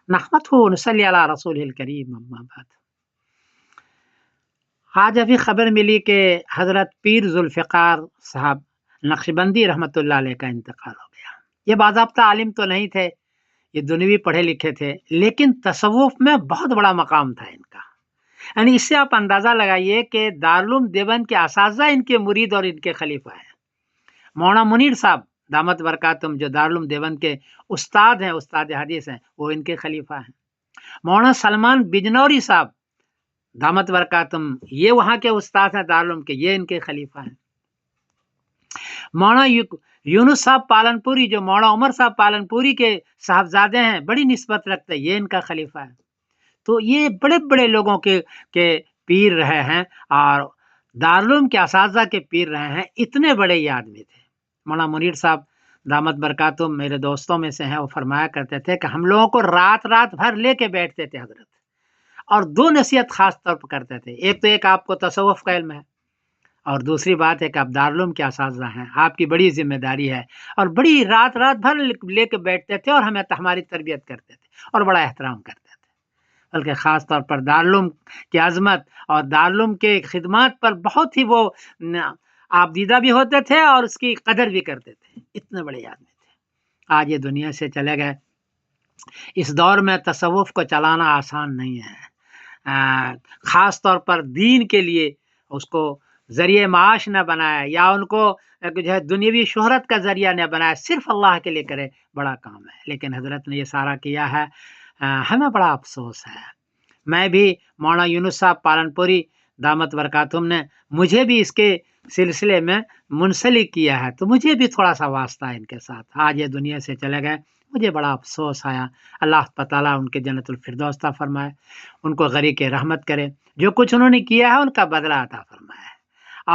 नहमदहु व नसल्ली अला रसूलिल करीम, अम्मा बाद। आज अभी खबर मिली कि हज़रत पीर ज़ुल्फ़िकार साहब नक्शबंदी रहमतुल्लाह अलैह का इंतकाल हो गया। ये बाज़ाब्ता आलिम तो नहीं थे, ये दुनियावी पढ़े लिखे थे, लेकिन तसव्वुफ़ में बहुत बड़ा मकाम था इनका। यानी इससे आप अंदाज़ा लगाइए कि दारुल देवबंद के असातिज़ा इनके मुरीद और इनके खलीफा हैं। मौलाना मुनीर साहब दामत बरकातुम जो दारुल देवबंद के उस्ताद हैं, उस्ताद हदीस हैं, वो इनके खलीफा हैं। मौलाना सलमान बिजनौरी साहब दामत बरकातुम ये वहाँ के उस्ताद हैं दारुल के, ये इनके खलीफा हैं। मौलाना यूनुस साहब पालनपुरी जो मौलाना उमर साहब पालनपुरी के साहबजादे हैं, बड़ी निस्बत रखते हैं, ये इनका खलीफा है। तो ये बड़े-बड़े लोगों के पीर रहे हैं और दारुल के असातिज़ा के पीर रहे हैं, इतने बड़े ये आदमी थे। मौलाना मुनीर साहब दामत बरकातुम मेरे दोस्तों में से हैं, वो फरमाया करते थे कि हम लोगों को रात-रात भर लेके बैठते थे हज़रत, और 2 नसीहत ख़ास तौर पर करते थे। एक तो एक आपको तसव्वुफ़ का इल्म है, और दूसरी बात है कि आप दारुल के असातिज़ा हैं, आपकी बड़ी ज़िम्मेदारी है, और बड़ी रात-रात भर लेके बैठते थे और हमें हमारी तरबियत करते थे और बड़ा एहतराम करते थे। बल्कि ख़ास तौर पर दारुल की अज़मत और दारुल के खिदमत पर बहुत ही वो आबदीदा भी होते थे और उसकी कदर भी करते थे। इतने बड़े आदमी थे। आज ये दुनिया से चले गए। इस दौर में तसव्वुफ़ को चलाना आसान नहीं है। ख़ास तौर पर दीन के लिए उसको ज़रिए माश न बनाए या उनको जो है दुनियावी शोहरत का ज़रिया न बनाए, सिर्फ़ अल्लाह के लिए करे, बड़ा काम है। लेकिन हज़रत ने ये सारा किया है, हमें बड़ा अफ़सोस है। मैं भी मौलाना यूनुस साहब पालनपुरी दामत बरकातुम ने मुझे भी इसके सिलसिले में मुंसलिक किया है, तो मुझे भी थोड़ा-सा वास्ता है इनके साथ। आज ये दुनिया से चले गए, मुझे बड़ा अफ़सोस आया। अल्लाह ताला उनके जन्नतुल फ़िरदौस अता फ़रमाए, उनको गरीक़ रहमत करे। जो कुछ उन्होंने किया है उनका बदला अता फ़रमाए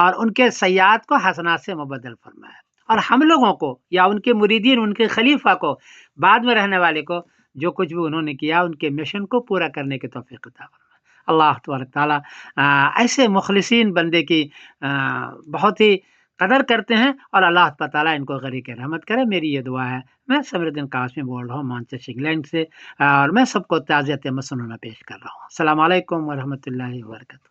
और उनके सय्यात को हसनात से मुबद्दल फ़रमाए, और हम लोगों को या उनके मुरीदीन, उनके खलीफा को, बाद में रहने वाले को, जो कुछ भी उन्होंने किया उनके मिशन को पूरा करने की तौफ़ीक़ अता फ़रमाए। अल्लाह तबारक ताला ऐसे मुख़लिसीन बंदे की बहुत ही कदर करते हैं और अल्लाह ताला इनको गरीक़ रहमत करे, मेरी ये दुआ है। मैं समीरुद्दीन कासमी बोल रहा हूँ मानचेस्टर इंग्लैंड से, और मैं सबको ताज़ियत मसनूना पेश कर रहा हूँ। अस्सलामु अलैकुम व रहमतुल्लाहि व बरकातहू।